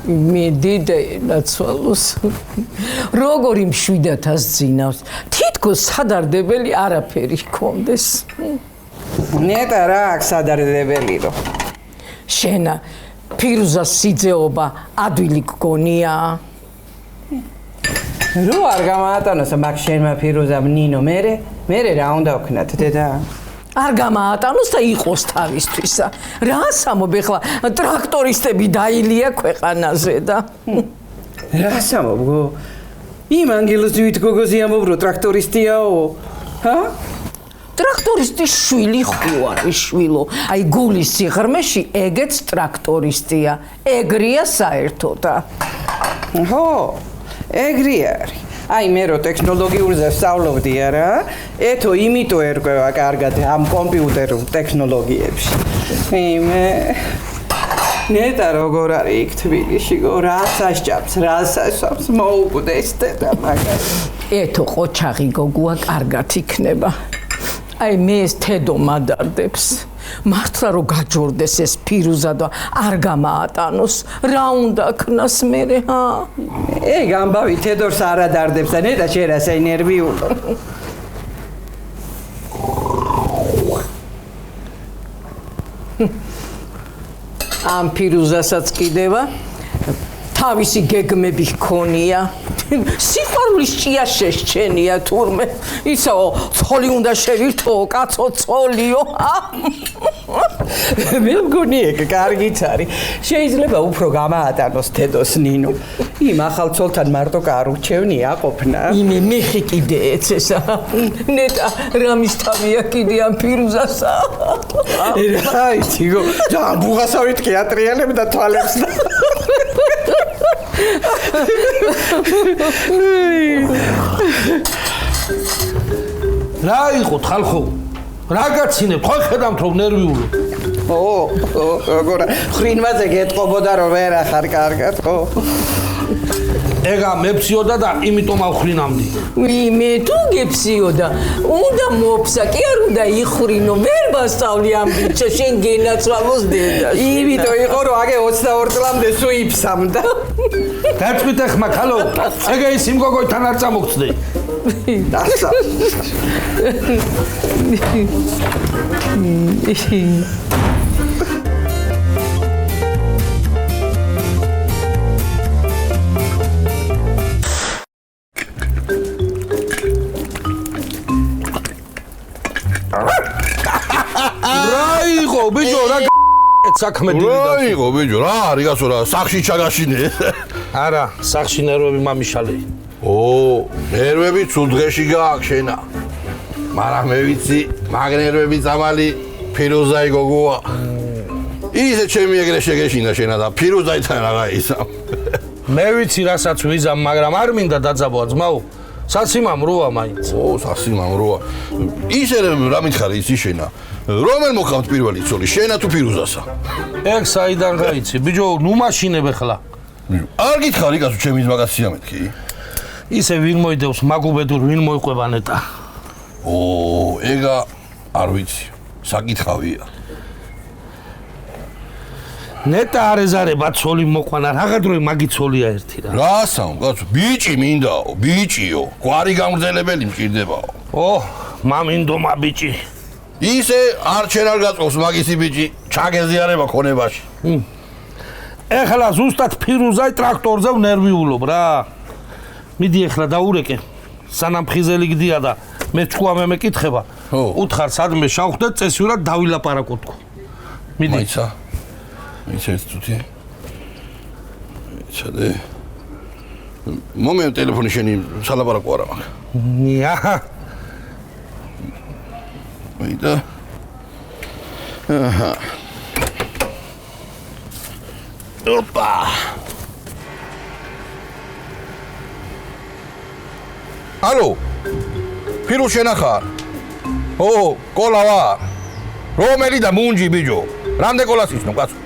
მე დედა ნაცვალოს როგორი მშვიდათას ძინავს თითქოს სადარდებელი არაფერი ჰქონდეს ნეტა რა აქ სადარდებელიო შენა ფირუზას სიძეობა ადვილი გგონია რო არ გამაატანოს მაგ შენმა ფირუზამ ნინო მე რა უნდა ვქნათ დედა არ გამაატანოს და იყოს თავისთვისა რა სამობ ეხლა ტრაქტორისტები დაილია ქვეყანაზე და რა სამობ გო იმ ანგელოზ ვით გოგოზი ამობ რო ტრაქტორისტიაო ჰა ტრაქტორისტის შვილი ხო არის შვილო აი გულის სიღრმეში ეგეც ტრაქტორისტია ეგრია საერთოდ ხო ეგრე არის აი მე რო ტექნოლოგიურზე ვსწავლობდი არა ეთო იმიტომ ერკვევა კარგად ამ კომპიუტერ ტექნოლოგიებში მე ნეტა როგორ არის იქ თბილისში გო რას ასჭამს რას ასვამს მოუკვდეს და მაგას ეთო ყოჩაღი გოგოა კარგად იქნება აი მე ეს თედო მადარდებს მართლა რო გაჯორდეს ეს ფირუზა და არ გამაატანოს რა უნდა ქნას მერე ჰა ეგ ამბავი თედორს არ ადარდებს და ნეტა შენ ასე ნერვიულო ამ ფირუზასაც კიდევა თავისი გეგმები ჰქონია სიყვარულის ჭია შეშჩენია თურმე ისო ცოლი უნდა შევირთო კაცო ცოლიო მე მგონი ეგ კარგიც არის შეიძლება უფრო გამაატანოს თედოს ნინო იმ ახალ ცოლთან მარტო კარუჩევნია ყოფნა იმე მეხი კიდე ეცესა ნეტა რამის თავია კიდე ამ ფირუზასა რა იცი გო და ბუღასავით კი ატრიალებ და თვალებს და რა იყო ხალხო რა გაცინებ ხო ხედავთ რომ ნერვიულო როგორ ხრინვაზე გეტყობოდა რომ ვერ ახარ კარგად ხო ეგა მეფსიოდა და იმიტომ ავხრინამდი მე თუ გეფსიოდა უნდა მოფსა კი არ უნდა იხრინო ვერ მასწავლი ამ ბიჭო შენ გენაცვალოს დედა იმიტომ იყო რომ აგე 22 წლამდე სუ იფსამდა დაწვით ახლა ხალო ეგა ის იმ გოგოთან არ წამოგწდე დასა რაიღო ბიჭო რა საქმე დილიდან რაიღო ბიჭო რა არის გასო რა სახში ჩაგაშინე არა სახში ნერვები მომიშალე ნერვები ცუდ დღეში გააქვს შენა მაგრამ მე ვიცი მაგ ნერვები წამალი ფირუზაი გოგოა ისე ჩემი ეგრე შეგეშინა შენა და ფირუზაითან რა გაისამ მე ვიცი რასაც ვიზამ მაგრამ არ მინდა დაძაბვა ძმაო სასიმამროა მაინც სასიმამროა ისე რა მითხარი ისი შენა რომელ მოხავთ პირველი ცოლი შენა თუ ფირუზასა ეგ საიდან გაიცი ბიჭო ნუ მაშინებ ახლა არ გითხარი გასო ჩემი მაგაცია მეთქი ისე ვინ მოიდევს მაგუბედურ ვინ მოიყვება ნეტა ეგა არ ვიცი საკითხავია ნეტა არ ეზარება ცოლი მოყვანა რაღაცროი მაგი ცოლია ერთი რა რასაო კაცო ბიჭი მინდაო ბიჭიო გვარი გამგრძელებელი მჭირდებაო მამინდომა ბიჭი ისე არ ჩენ არ გაწყობს მაგისი ბიჭი ჩაგეზიარება ქონებაში ეხლა ზუსტად ფირუზაი ტრაქტორზე ვნერვიულობ რა მიდი ეხლა დაურეკე სანამ ხიზელი გდია და მე ჩქუამე მეკითხება უთხარ სადმე შავხდეთ წესიურად დავილაპარაკოთ მიდი მაიცა ეს თუთი ჩადე მომენტ ტელეფონი შენი სალაპარაკო არა მაგ ნია ვიდა ოპა ალო ფირუზ შენ ახარ კოლა ვარ რომელი და მუნჯი ბიჭო რამდენ კოლას იცნობ კაცო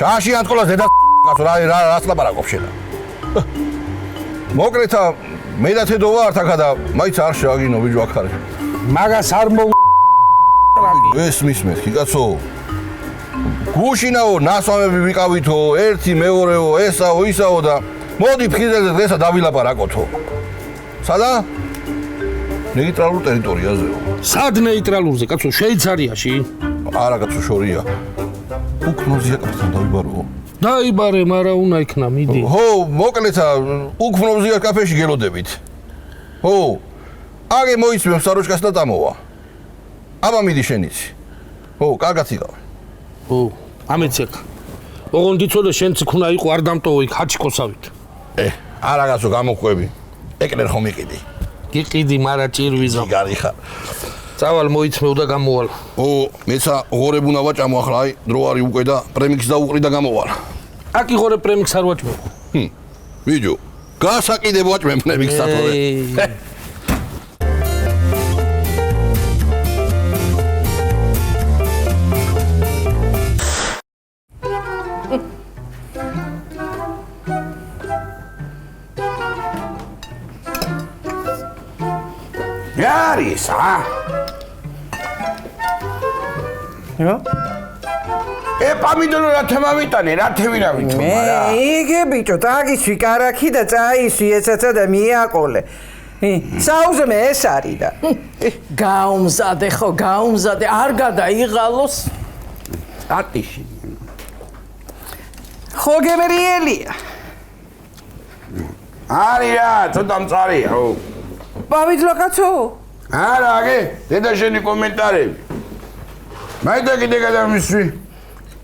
შაში ან კოლას დედა კაცო რას ლაპარაკობ შენა მოკლეთა მე და თედო ვარ თქა და მაინც არ შეაგინო ბიჭო აქ არის მაგას არ მო ეს მის მეთქი კაცო გუშინაო ნასვამები ვიყავითო, ერთი, მეორეო, ესაო, ისაო და მოდი ფხიზელზე დღესა დავილაპარაკოთო. სადა? ნეიტრალურ ტერიტორიაზეო. სად ნეიტრალურზე, კაცო, შვეიცარიაში? არა, კაცო, შორია. უკნოვზია კაცთან დავიბარო. დაიბარე, მარა უნდა იქნა, მიდი. ხო, მოკლეთა, უკნოვზია კაფეში გელოდებით. ხო. აგე მოიცმევ საროჭკას და წამოვა. აბა მიდი შენიცი. ხო, კარგად იყავ. ხო, ამეცეკ. ოღონდ იცოდე შენც იქნა იყო არ დამტოვო იქ ჰაჩიკოსავით. არა კაცო, გამოყვები. ეკნერ ხომ იყიდი. გიყიდი, მარა ჭირვიზა. გარი ხარ. წავალ მოიცმევ და გამოვალ. ო, მეცა ღორებუნა ვაჭამო ახლა, აი, დრო არის უკვე და პრემიქსს დაუყრი და გამოვალ. აქ იღორე პრემიქსს არ ვაჭმევ. ვიჯო, გასაკიდებ ვაჭმე პრემიქსს თორე. არის, პამიდორო რა თემავიტანე, რა თევირავით მე იგე ბიჭო, დაგიცვი კარაქი და წაისვი ეცაცა და მიაყოლე. საუზმე ეს არის და გაუმზადე ხო, გაუმზადე, არ გადაიღალოს. ატიში. ხო გემერიელია. არის რა, ცოტა მწარია, ო. პავიძლა კაცო? არა, აგე, დედა შენი კომენტარები. მაინდა კიდე გადამისვი.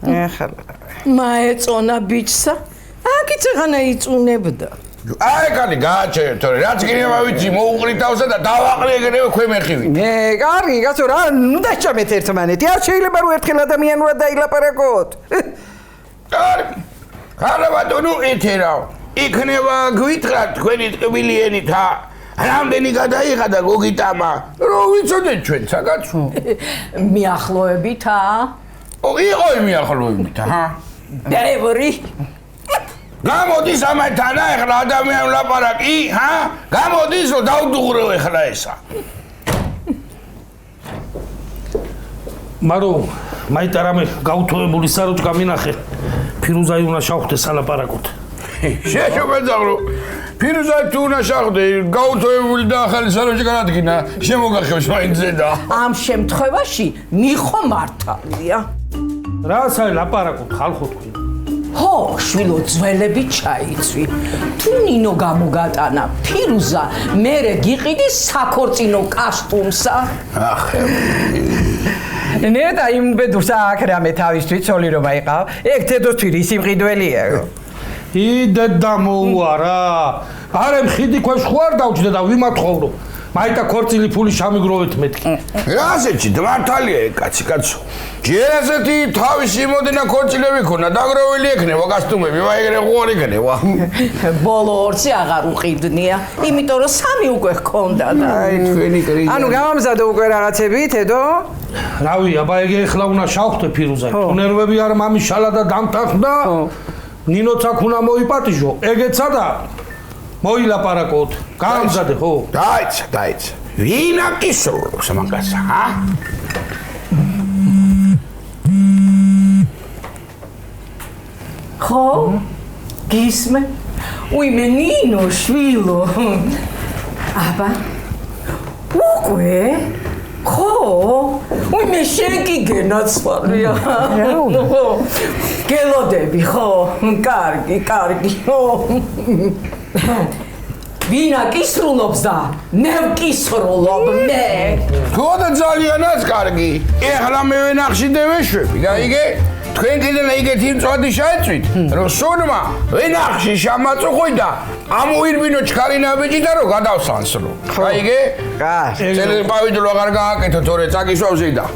ეხლა. მაეწონა ბიჭსა. აქიც აღანა იწუნებდა. აი, კანი გააჩერე, თორე რაც გინება ვიცი, მოუყრითავსა და დავაყრე ეგრევე ქვემეხივით. კარგი, კაცო, რა, ნუ დაჭამეთ ერთმანეთი. არ შეიძლება რომ ერთხელ ადამიანურად დაილაპარაკოთ. კარგი. არა ბატონო, ეთერავ. იქნება გვითხრა თქვენი ტკბილი ენით, რამდენი გადაიღადა გოგიტამა, რო ვიცოდეთ ჩვენ, საკაცო. მიახლოებით, იყო მიახლოებით, ბევრი. გამოდის ამათთან ახლა ადამიან ლაპარაკი, გამოდის რომ დავდუღრევ ახლა ესა. მარო, მაიტა რამე გაუთოებული საროჭკა მინახე. ფირუზაი უნდა შავხდე სალაპარაკოთ. შეშობეძაღრო, ფირუზაი თუ უნდა შავხდე, გაუთოებული და ახალი საროჭკა რადგინა, შემოგახევს მაინც ზედა. ამ შემთხვევაში მიხო მართალია. რას არის ლაპარაკოთ ხალხო თქვენ? ხო, შვილო ძველები ჩაიცვი. თუ ნინო გამოგატანა ფირუზა, მერე გიყიდი საქორწინო კასტუმსა. ნეტა იმ ბედურს აქ რამე თავისთვის ცოლი რომ აიყავ, ეგ თედოსთვის სიმყიდველია. იდედა მოუარა. არა მხიდი ქვეშ ხوار დავჭდე და ვიმათხოვრო. მაიტა ქორწილი ფული შამიგროვეთ მეთქი. რასეჩი მართალია ეგ კაცი, კაცო. ჯერ ასეთი თავისი იმოდინა ქორწილები ქონა, დაგროვილი ექნება კასტუმები, ეგრე ხوار იქნება. ბოლო ორცი აღარ უყიდნია, იმიტომ რომ სამი უკვე ჰქონდა და. აი თქვენი კრი. ანუ გამამზადე უკვე რაღაცები, თედო? რავი, აბა ეგ ეხლა უნდა შავხდე ფირუზაი. ნერვები არ მამიშალა და დამტახდა. ნინოც აქ უნდა მოიპატიჟო, ეგეცა და მოილაპარაკოთ. გამზადე ხო? დაიცა. ვინ აკისროლობს მაგას, ხო? გისმე? უიმე ნინო შვილო. აბა. უკვე? ხო? უიმე შეკი გენაცვალია. გელოდები ხო? კარგი. ვინ აკისრულობს და მე ვკისრულობ მე. თქო ძალიანაც კარგი. ეხლა მე ვენახშიდე ვეშვები, გაიგე? თქვენ კიდე ეგეთი მწვადი შეეწვით, რომ სუნმა ვენახში შამაწუხვი და ამოირბინო ჩქარინა ბიჭი და რომ გადავსანსლო. გაიგე? კარგი. წელი პავიდლო აღარ გააკეთო, თორე წაკისვავ ზედა.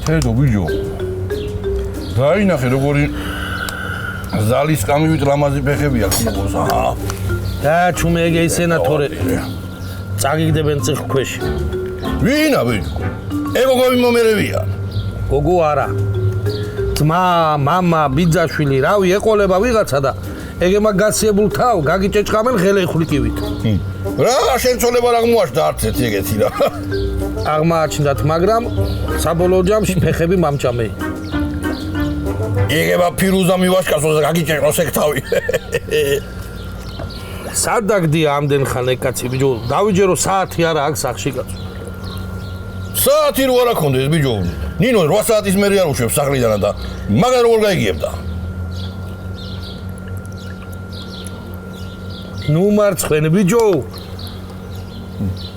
თედო ბიჭო. დაინახე როგორი ზალის კამივით ლამაზი ფეხები აქვს მოგოს, და ჩუმე ეგ ისენა თორე. წაგიგდებენ წიხ ქვეში. ვინა ბიჭო? ეგ გოგო მიმომერევია. გოგო არა. ძმა, მამა, ბიძაშვილი, რავი, ეყოლება ვიღაცა და ეგემა გასიებულ თავ, გაგიჭეჭყამენ ღელეხვლიკივით. რა შემცოლება რა მოაშდა არც ერთი ეგეთი რა. აღმააჩნდათ, მაგრამ საბოლოო ჯამში ფეხები მამჭამეი. იგება ფირუზა მივაშკასოს და გაგიჭეჭყოს ეგ თავი. სად დაგდია ამდენ ხან ეგ კაცი ბიჭო? დავიჯერო საათი არა აქ სახში კაცო. საათი რო არა ქონდეს ბიჭო. ნინო 8 საათის მერე არ უშვებს სახლიდან და მაგარ როგორ გაიგებდა? ნუ მარცხენ ბიჭო.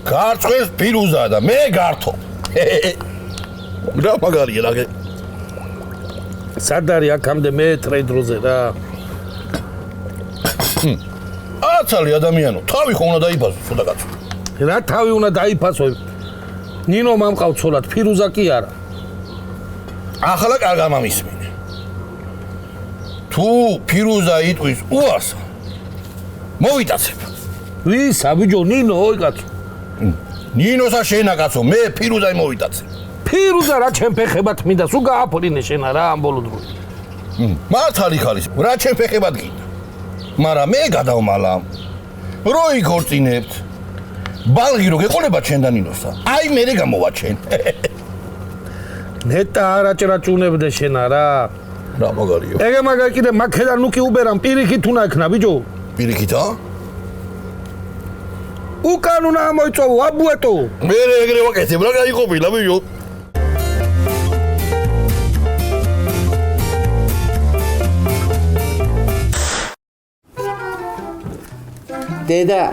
გარწვეს ფირუზა და მე გართო. რა მაგარია რა. სად არის აქამდე მეტრე დროზე რა. აცალი ადამიანო, თავი ხო უნდა დაიფასო ცოტა კაცო. რა თავი უნდა დაიფასო? ნინო მამყავ ცოლად, ფირუზა კი არა. ახლა კარგ ამისმინე. თუ ფირუზა იტყვის უარს მოვიტაცებ. ვისა ბიჭო, ნინო, ой კაცო. ნინოსა შენა კაცო, მე ფირუზაი მოვიტაცებ. ფირუზა რა ჩემ ფეხებად მინდა, სულ გააფრინე შენა რა ამ ბოლო დროს. მართალი ხალის, რა ჩემ ფეხებად გინდა. მაგრამ მე გადავმალა. რო იქორწინებთ. ბალღი რო გეყოლება ჩვენ და ნინოსა. აი მე გამოვაჩენ. ნეტა არაჭრაჭუნებდე შენა რა. რა მაგარია. ეგე მაგარ კიდე მაქედან ნუკი უბერან პირიქით უნდა ექნა ბიჭო. პირიქითა? უკან უნდა ამოიწოვო აბუეტო. მე ეგრე ვაკეთებ რა გაიყოფილა ბიჭო. დედა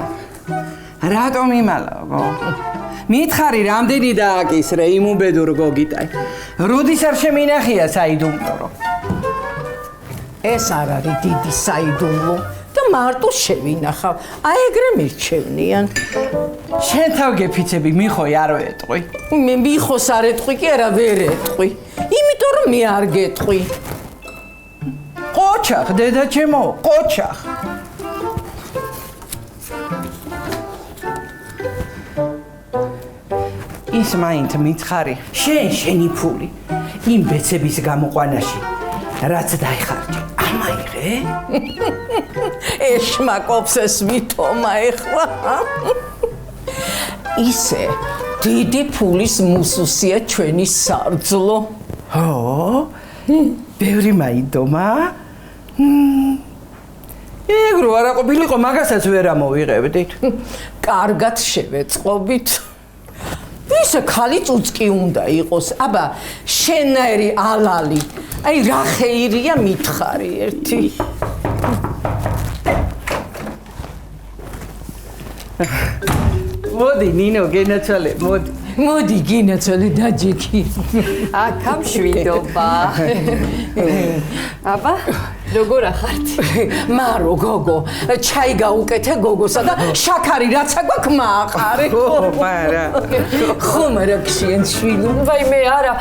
რატომ იმალავო? მითხარი რამდენი დააკისრე იმ უბედურ გოგიტაი. როდის არ შემინახია საიდუმლო? ეს არ არის დიდი საიდუმლო და მარტო შევინახავ. აი ეგრე მირჩევნიან. შენ თავ გეფიცები მიხოი არ ვეტყვი. მე მიხოს არ ეტყვი კი არა ვერ ეტყვი. იმიტომ რომ მე არ გეტყვი. ყოჩახ დედა ჩემო, ყოჩახ. ის მაინც მითხარი, შენი ფული იმ ბეცების გამოყვანაში რაც დაიხარჯე. ამაიღე? ეშმაკობს ეს ვითომა ეხლა. ისე დიდი ფულის მუსუსია ჩვენი სარძლო. ო? ბევრი მაინდომა? ეგრო არა ყოფილიყო, მაგასაც ვერ ამოვიღებდით. კარგად შევეწყობით. ისე ხალი წუწკი უნდა იყოს. აბა შენაერი ალალი. აი რა ხეირია მითხარი ერთი. მოდი ნინო გენაცვალე, მოდი. მოდი გინაცვალე დაჯექი. აქამ შვიდობა. აბა, როგორ ახართ? მარო გოგო, ჩაი გაუკეთე გოგოსა და შაქარი რაცა გვაქვს მააყარე. მარა. ხომ რა გშიან შვილი? ვაი მე არა,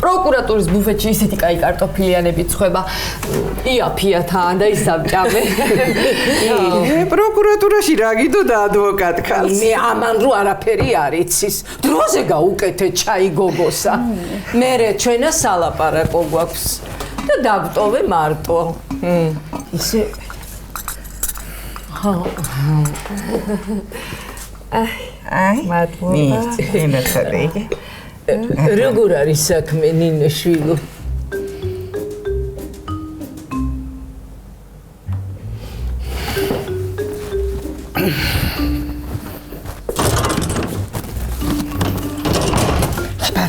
პროკურატურის ბუფეტში ისეთი კაი კარტოფილიანები ცხება. იაფიათან და ისაბჭამე. პროკურატურაში რა გიდო და ადვოკატ ქალს. მე ამან რო არაფერი არ იცის. დროზე გაუკეთე ჩაი გოგოსა. მერე ჩვენა სალაპარაკო გვაქვს. და დაგტოვე მარტო. ისე აი, მადლობა. ინახალე. როგორ არის საქმე ნინოშვილო?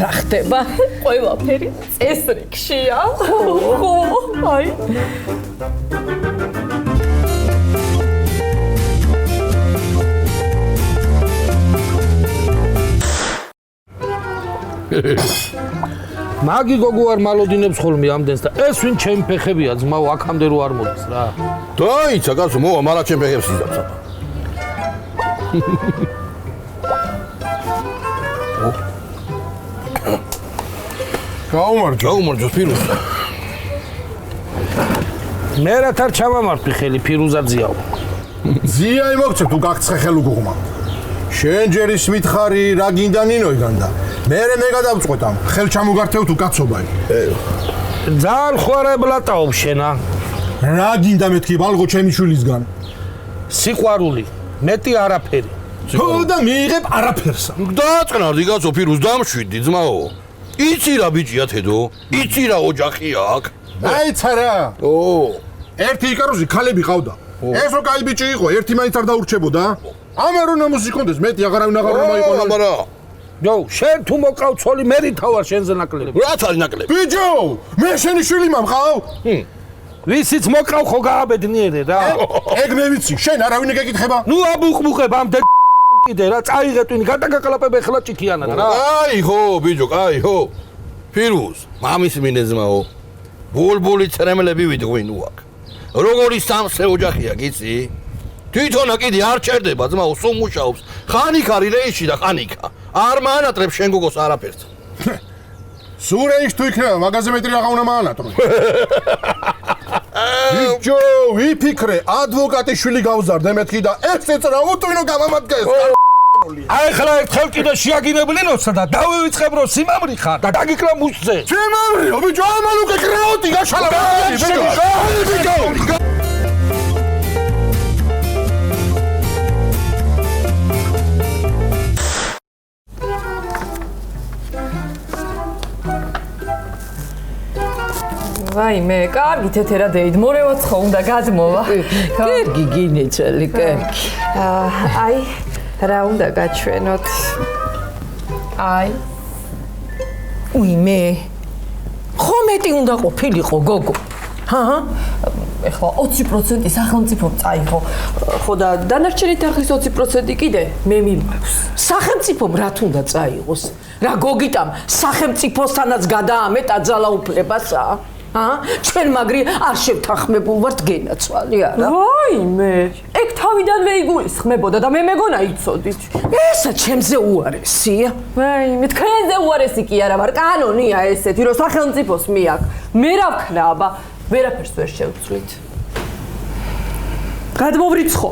რა ხდება? ყველაფერი წესრიგშია. ხო, აი. მაგი გოგო არ მალოდინებს ხოლმე ამდენს და ეს ვინ ჩემი ფეხებია ძმაო აქამდე რო არ მოდის რა. დაიცა კაცო, მოვა მარა ჩემ ფეხებს იზამს. გაუმარჯო ფირუზა. მე რა თარ ჩამამართვი ხელი ფირუზა ძიაო. ზია იმოგწევ თუ გაგცხე ხელუგუღმა. შენ ჯერ ის მითხარი რა გინდა ნინოიდან და მე გადავწყვეტ ამ ხელ ჩამოგართევ თუ კაცობაი. ძალიან ხوارებლატაობ შენა. რა გინდა მეთქი ბალღო ჩემი შვილისგან? სიყვარული, მეტი არაფერი. ხო და მიიღებ არაფერსა. დააწყნარდი კაცო ფირუს დამშვიდი ძმაო. იცი რა ბიჭია თედო? იცი რა ოჯახი აქვს? დაიცა რა. ო, ერთი იკაროზი ქალები ყავდა. ეს რო კაი ბიჭი იყო, ერთი მაინც არ დაურჩებოდა. ამან რო ნამუსი კონდეს, მეტი აღარავინ აღარ მოიყონა. აბარა. ჯო, შენ თუ მოკავ ცოლი მე риთავარ შენზე ნაკლები. რაც არის ნაკლები? ბიჭო, მე შენი შვილი მომყავ? ვისიც მოკავ ხო გააბედნიერე რა. ეგ მე ვიცი, შენ არავინ ეგეკითხება? ნუ აბუყბუყებ ამ კიდე რა წაიღეთვინი გადაგაყალაპებ ეხლა ჭიქიანად რა. აი ხო ბიჭო, აი ხო. ფირუს, მამის მინეზმაო. ბულბული ცრემლები ვიდგვინ უაკ. როგორი სამსე ოჯახია გიცი? თვითონა კიდე არ ჩერდება ძმაო, სულ მუშაობს. ხანიკა რეიში და ხანიკა. არ მაანატრებს შენ გოგოს არაფერს. სურეიშ თუ იქნება, მაგაზე მეტრი აღა უნდა მაანატრო. ბიჭო, ვიფიქრე, ადვოკატის შვილი გავზარდე მეთქი და ეს ეცრა უტვინო გამამადგეს. აი ხლა ერთხელ კიდე შეაგინებლინოსა და დავივიწყებ რომ სიმამრი ხარ და დაგიკრა მუშზე. შემამრიო, ბიჭო, ამან უკვე კრაოტი გაშალა. ბიჭო. ვაიმე, კარგი თეთერა დეიდ, მორევაც ხო უნდა გადმოვა. კერგი გინეცელი, კერგი. აი, რა უნდა გაჩვენოთ? აი. უიმე. ხო მეტი უნდა ყოფილიყო, გოგო. ჰაჰა. ეხლა 20% სახელმწიფომ წაიღო. ხო და დანარჩენი თანხის 20% კიდე მე მიმაქვს. სახელმწიფომ რა თუნდა წაიღოს? რა გოგიტამ სახელმწიფოსთანაც გადაამეტა ძალაუფლებასა? ჩვენ მაგრი არ შევთანხმებულ ვართ გენაცვალი არა? ვაიმე, ეგ თავიდანვე იგულისხმებოდა და მე მეგონა იცოდით. ესა ჩემზე უარესია. ვაიმე, თქვენზე უარესი კი არა ვარ, კანონია ესეთი, რომ სახელმწიფოს მიაქვს. მე რა ვქნა, აბა, ვერაფერს ვერ შევცვლით. გადმოვრიცხო?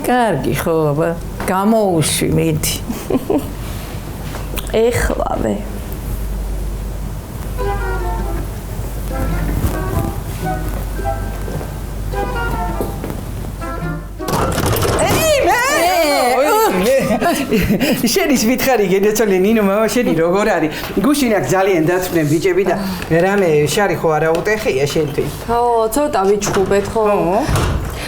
კარგი ხო, აბა, გამოუშვი მიდი. ეხლავე. შენის ვითხარი გენეცოლი ნინო მამა შენი როგორ არის? გუშინ აქ ძალიან დაწვნენ ბიჭები და რამე შარი ხო არა უტეხია შენთვის? ხო, ცოტა ვიჩხუბეთ ხო?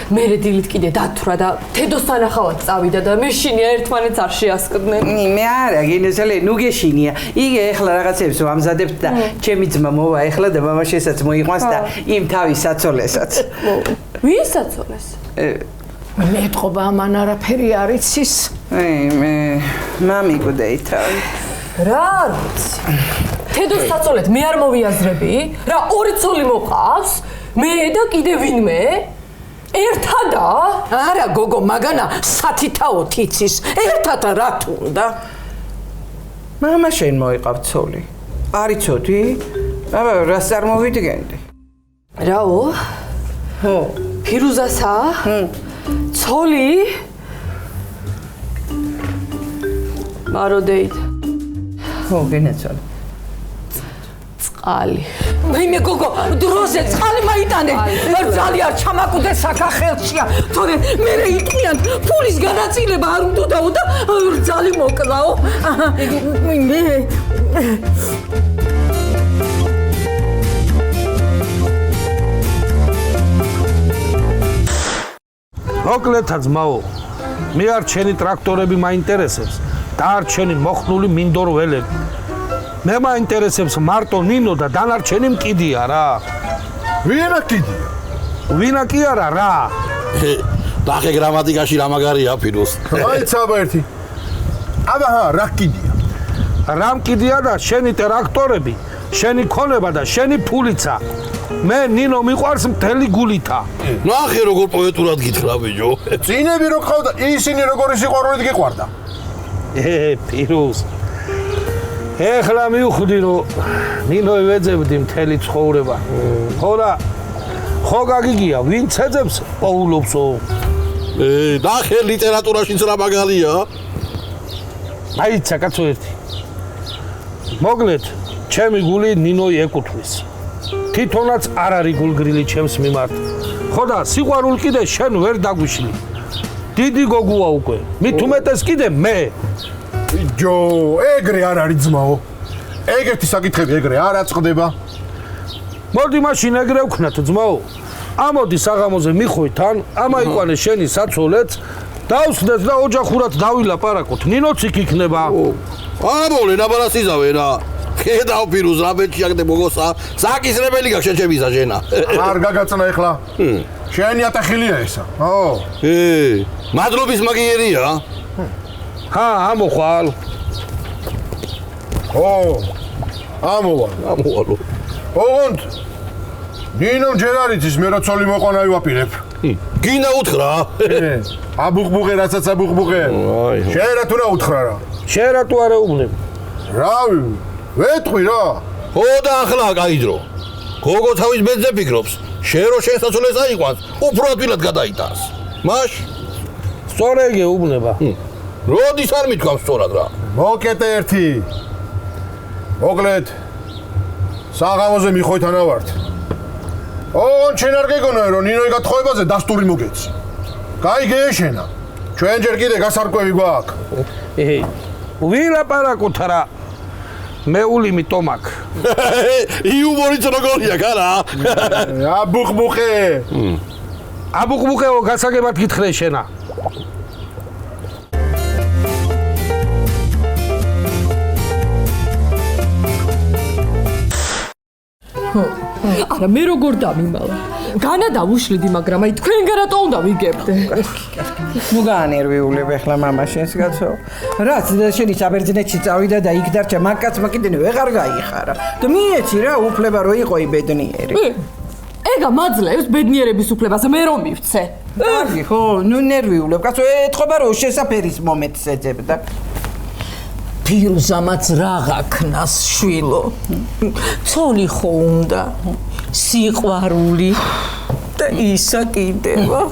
მერე დილით კიდე დათვრა და თედოს თანახავად წავიდა და მე შინია ერთმანეთს არ შეასკდნენ. მე არა გენეცოლი ნუ გეშინია. იგი ეხლა რაღაცებს ვამზადებთ და ჩემი ძმა მოვა ეხლა და მამაშესაც მოიყვანს და იმ თავის საცოლესაც. ვის საცოლეს? მეტყობა ამან არაფერი არ იცის. მე მამი გუდეი თავი. რა არ ვიცი. თედოს საცოლეთ მე არ მოვიაზრები? რა ორი ცოლი მოყავს? მე და კიდე ვინმე? ერთადა? არა გოგო, მაგანა სათითაოთ იცის. ერთად რა თუნდა? მამა შენ მოიყავ ცოლი. არ იცოდი? აბა რას წარმოვიდგენდი? რაო? ხო. ფირუზასა? ცოლი? მაროდეით. ხო, გენეცოლი. წყალი. მე გოგო, დროზე წყალი მაიტანე. ძალიან ჩამაკუდე საქართველოშია. თორე მე იყიან ფულის განაწილება არ უნდაო და ძალი მოკლაო. მე მოკლეთა ძმაო, მე არ ჩენი ტრაქტორები მაინტერესებს და არ ჩენი მოხნული მინდორველები. მე მაინტერესებს მარტო ნინო და დანარჩენი მკიდია რა. ვინა კიდია? ვინა კი არა რა. დახე გრამატიკაში რა მაგარია ფირუს. აიცა აბა ერთი. აბა რა კიდია? რა მკიდია და შენი ტრაქტორები, შენი ქონება და შენი ფულიცა. მე ნინო მიყვარს მთელი გულითა. ნახე როგორ პოეტურად გითხრა ბიჭო. წინები რო ყავდა, ისინი როგორი სიყვარულით გიყვარდა? ფირუს. ეხლა მივხვდი რომ ნინო ევეძებდი მთელი ცხოვრება. ხო გაგიგია, ვინც ეძებს პოულობსო. ნახე ლიტერატურაშიც რა მაგალია. აიცა კაცო ერთი. მოგლეთ, ჩემი გული ნინოი ეკუთვნის. თვითონაც არ არის გულგრილი ჩემს მიმართ. ხო და სიყვარული კიდე შენ ვერ დაგვიშლი. დიდი გოგოა უკვე. მით უმეტეს კიდე მე. ჯო, ეგრე არ არის ძმაო. ეგეთი საკითხები ეგრე არ აწყდება. მოდი მაშინ ეგრე ვქნათ ძმაო. ამოდი საღამოზე მიხვი თან, ამაიყვანე შენი საცოლეც, დავსხდეთ და ოჯახურად დავილაპარაკოთ. ნინოც იქ იქნება. ამოლე ნაბარასიზავე რა. ხედავ პირუს რა ბეჭიაკდე მოგოსა. საკისრებელი გაქვს შეჩებისა შენა. არ გაგაწნა ეხლა. შენი ატახილია ესა. ო. მადლობის მაგიერია. ჰა, ამოხვალ. ო. ამოვალო. ოღონდ ნინომ ჯერ არ იცის მე რა ცოლი მოყვანა ვაპირებ. გინდა უთხრა. აბუხბუღე რასაც აბუხბუღე. შენ რა თუ რა უთხრა რა. შენ რატო არ ეუბნებ? რავი, ვეთყვი რა. ხო და ახლა კაი დრო. გოგო თავის ბედზე ფიქრობს. შენ რო შენ საცოლეს აიყვანს, უფრო ადვილად გადაიტანს. მაშ სწორედ ეუბნება. როდის არ მithქვამს სწორად რა. მოკეტე ერთი. მოკლედ საღამოზე მიხვეთან ავართ. ოღონდ შენ არ გეგონა რომ ნინოი გათხოვებაზე დასტური მოგეცი. კაი გეეშენა. ჩვენ ჯერ კიდე გასარკვევი გვაქვს. ვილაპარაკოთ რა. მეულიმი ტომაკ. იუმორიც როგორია კარა? აბუხბუხე. აბუხბუხეო გასაგებად გითხრე შენა. არა მე როგორ დამიმალა. განა დავუშლიდი, მაგრამ აი თქვენგან რატო უნდა ვიგებდე? ნუ გაანერვიულებ ახლა მამა შენს კაცო. რაც და შენი საბერძნეთში წავიდა და იქ დარჩა მაგკაცმა კიდე ვეღარ გაიხარა. და მიეცი რა უფლება რო იყოი ბედნიერი. ეგა მაძლევს ბედნიერების უფლებას მე რომ მივცე. კარგი ხო, ნუ ნერვიულებ კაცო, ეთქობა რომ შესაფერის მომენტს ეძებდა. ფირუზამაც რაღა ქნას შვილო. ცოლი ხო უნდა, სიყვარული და ისა კიდევა.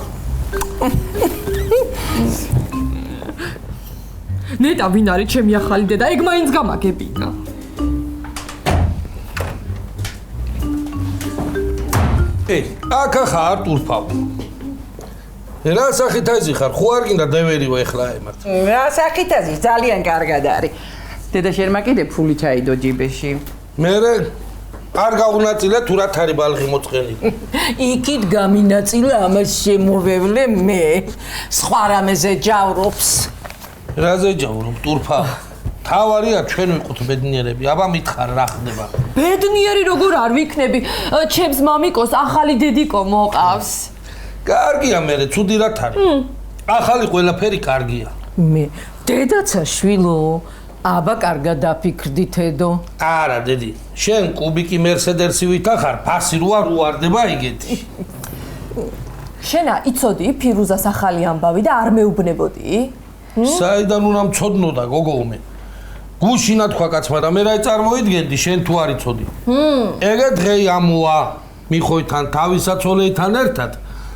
ნეტა ვინ არის ჩემი ახალი დედა, ეგ მაინც გამაგებინა. აქ ხარ ტურფავ. რა სახით აზიხარ, ხო არ გინდა დევერიო ეხლა ემართ. რა სახით აზი, ძალიან კარგად არის. დედა შენმა კიდე ფული ჩაიდო ჯიბეში. მერე არ გაუნაწილე თუ რა თარი ბალღი მოწყენი. იქით გამინაწილე ამას შემოვევლე მე. სხვა რამეზე ჯავრობს. რაზე ჯავრობ ტურფავ? თავარია ჩვენ ვიყოთ ბედნიერები, აბა მითხარ რა ხდება. ბედნიერი როგორ არ ვიქნები? ჩემს მამიკოს ახალი დედიკო მოყავს. კარგია მერე, ცუდი რა თარი. ახალი ყველაფერი კარგია. მე დედაცა შვილო, აბა კარგად დაფიქრდი თედო. არა დედი, შენ კუბიკი მერსედესი ვითახარ, ფასი რო არ უარდება იგეთი. შენა იცოდი ფირუზას ახალი ამბავი და არ მეუბნებოდი? საიდან უნდა მწოდნოდა გოგოუმე. გუშინა თქვა კაცმა და მე რა წარმოიდგენდი შენ თუ არ იცოდი. ეგე დღე ამოა მიხოითან თავისაცოლეთან ერთად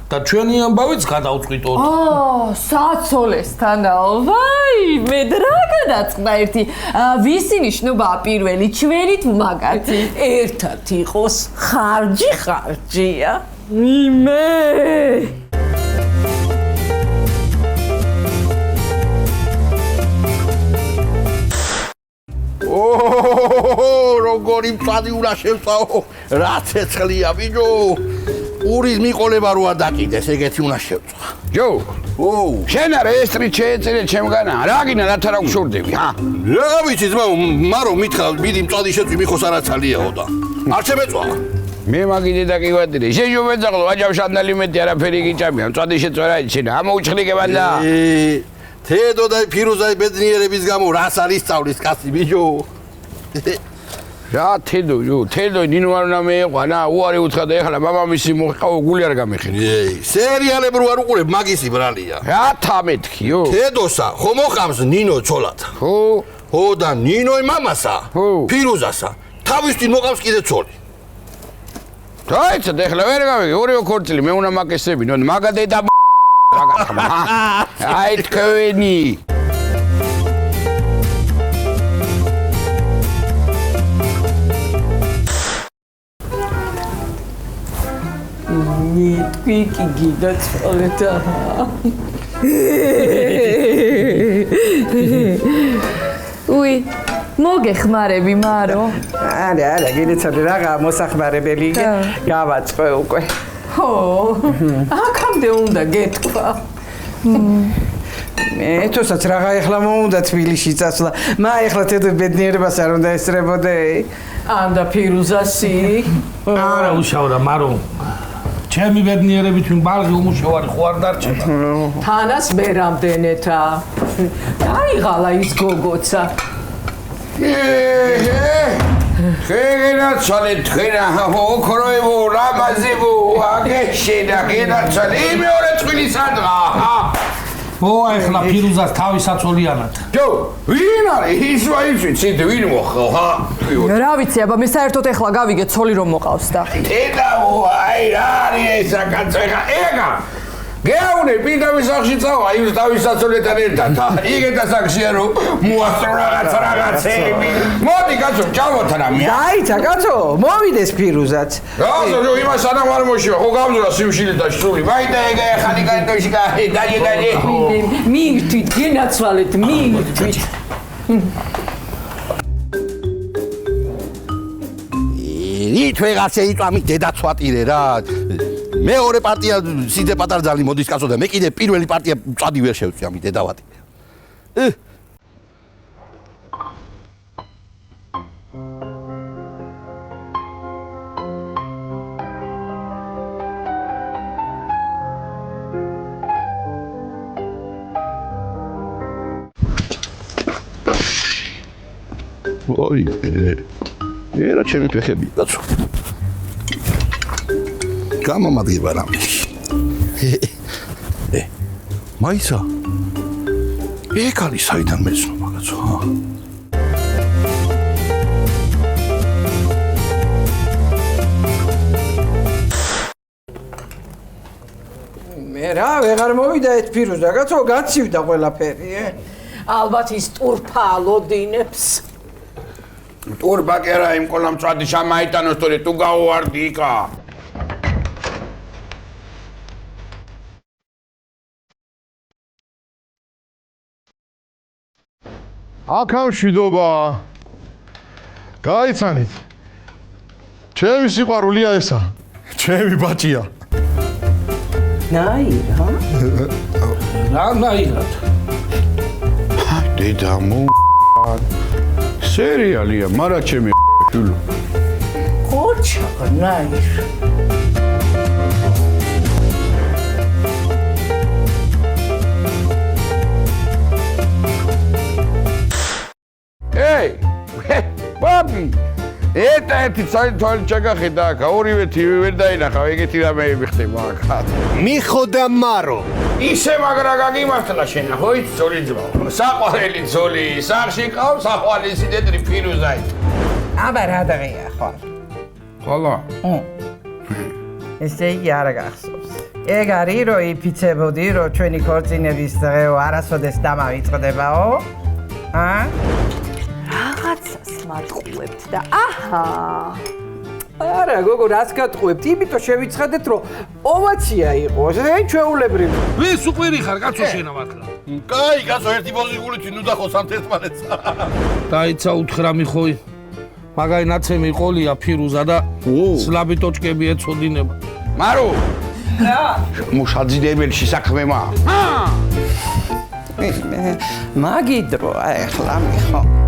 და ჩვენი ამბავიც გადავწყვიტოთ. საცოლესთანაო. ვაი, მე რა გადაწყდა ერთი. ვისი ნიშნობა პირველი ჩვენი თუ მაგათი? ერთად იყოს ხარჯია. იმე. როგორი მწვადი უნდა შევწაო. რა ცეცხლია ბიჭო. ურის მიყოლება რო არ დაკიდეს, ეგეთი უნდა შევწვა. ჯო, შენ არა ეს ტრიც შეეწერე ჩემგანა. რა გინა რათა რა გშურდები, ჰა? რა ვიცი ძმა, მარო მითხრა მიდი მწვადი შეწვი მიხოს არაცალიაო და. არ შემეწვა. მე მაგიდე და კი ვატირე. შეჯო მეძაღლო, აჯავ შანდალი მეტი არაფერი გიჭამია. მწვადი შეწვა რა იჩინა. ამოუჩხლიკებანდა. თედო და ფირუზაი ბედნიერების გამო რას არის სწავლის კაცი ბიჭო. რა თედო, თედო ნინო არ უნდა მეეყვანა, უარი უთხრა და ეხლა მამამისი მოყავ გული არ გამეხინა. სერიალები რო არ უყურებ, მაგისი ბრალია. რა თამეთქიო? თედოსა, ხო მოყავს ნინო ცოლად. ხო. ხო და ნინოი მამასა, ფირუზასა, თავისთვის მოყავს კიდე ცოლი. დაიცა და ეხლა ვერ გავიგე, ორივე ქორწილი მე უნდა მაკესებინო, მაგადე და რა გახმა. აი თქვენი. მიტყვი კი გიდაცვალეთ უი მოგეხმარები მარო არა გინიცოდი რაღა მოსახმარებელი გავაწყო უკვე ხო აქამდე უნდა გეთქვა მე თოსაც რაღა ეხლა მომუნდა თბილისში წასვლა ეხლა თეთრ ბედნიერებას არ უნდა ესწრებოდე ანდა ფირუზასი არა უშავრა მარო ჩემი ბედნიერებით ვინ ბალღი უმუშევარი ხო არ დარჩება თანას მე რამდენეთა დაიღალა ის გოგოცა გენაცვალე თქვენა ოქროებო რამაზებო აგეშენა გენაცვალე მეორე წვილი სადღა ო ახლა ფირუზას თავისაცოლიანად ჯო ვინ არის ის ვაიცით სით ვინ მოხდა რა ვიცი აბა მე საერთოდ ეხლა გავიგე ცოლი რომ მოყავს და დედაო აი რა არის ესა კაცო ეხა გეავნე პირდაპირ სახში წავა იმ თავისაცოლებთან ერთად იგეთა სახშია რომ მოასწრო რაღაცები მოდი კაცო ჭამოთ რამე დაიცა კაცო მოვიდეს ფირუზაც რაზო რომ იმას სანამ არ მოშივა ხო გამძურა სიმშილე და სული ვაიდა ეგ ხანი კარტოში დაიე მიირთვით გენაცვალეთ მიირთვით ით ვეღარც ეიტვამი დედაცვატირე რა მეორე პარტია სიდე პატარძალი მოდის კაცო და მე კიდე პირველი პარტია წადი ვერ შევწვი ამით დედავატი ოი ერა ჩემი ფეხები კაცო გამომადგება რამე მაისა ეგ არის საიდან მეცნობა კაცო მე რა ვეღარ მოვიდა ეს ფირუზა კაცო გაცივდა ყველაფერი ალბათ ის ტურფა ალოდინებს ტურბა კერა იმ ყოლა მწვადი შემაიტანოს თორე თუ გაუვარდი იქა აქამ შვიდობა გაიცანით ჩემი სიყვარულია ესა ჩემი ბაჭია ნაირა რა ნაირად დედა მო სერიალია მარა ჩემი ფულო ხოჩა ნაირ Hey! Papi! ერთ საერთოდ ჩაგახედა, ორივე თივი ვერ დაინახა, ეგეთი რამე მიხდება აქ. მიხოდა მარო ისე მაგრა გაგიმართლა შენა, ხო იცი ძოლი ძმა. საყვარელი ძოლი, სახში ყავს საყვარელი დედრი ფირუზაი. აბა რა დაღია ხო ხოლო? ესე იგი არ გახსოვს ეგ არის რომ იფიცებოდი რომ ჩვენი ქორწინების დღეო არასოდეს დამავიწყდებაო რაღაცას მატყუებთ და აჰა არა გოგო რას გატყუებთ იმიტომ შევიცხადეთ რომ ოვაცია იყოს ეს ჩვეულებრივ ვის უყვირი ხარ კაცო შენა მართლა კაი კაცო ერთი პოზიტივით ნუ დახოს ამ თერთმანეთს დაიცა უთხრა მიხოი მაგარი ნაცემი ყოლია ფირუზა და სლაბი ტოჭკები ეწოდინება მარო რა მუშაძიდებელში საქმემა მაგიდრო ახლა მიხო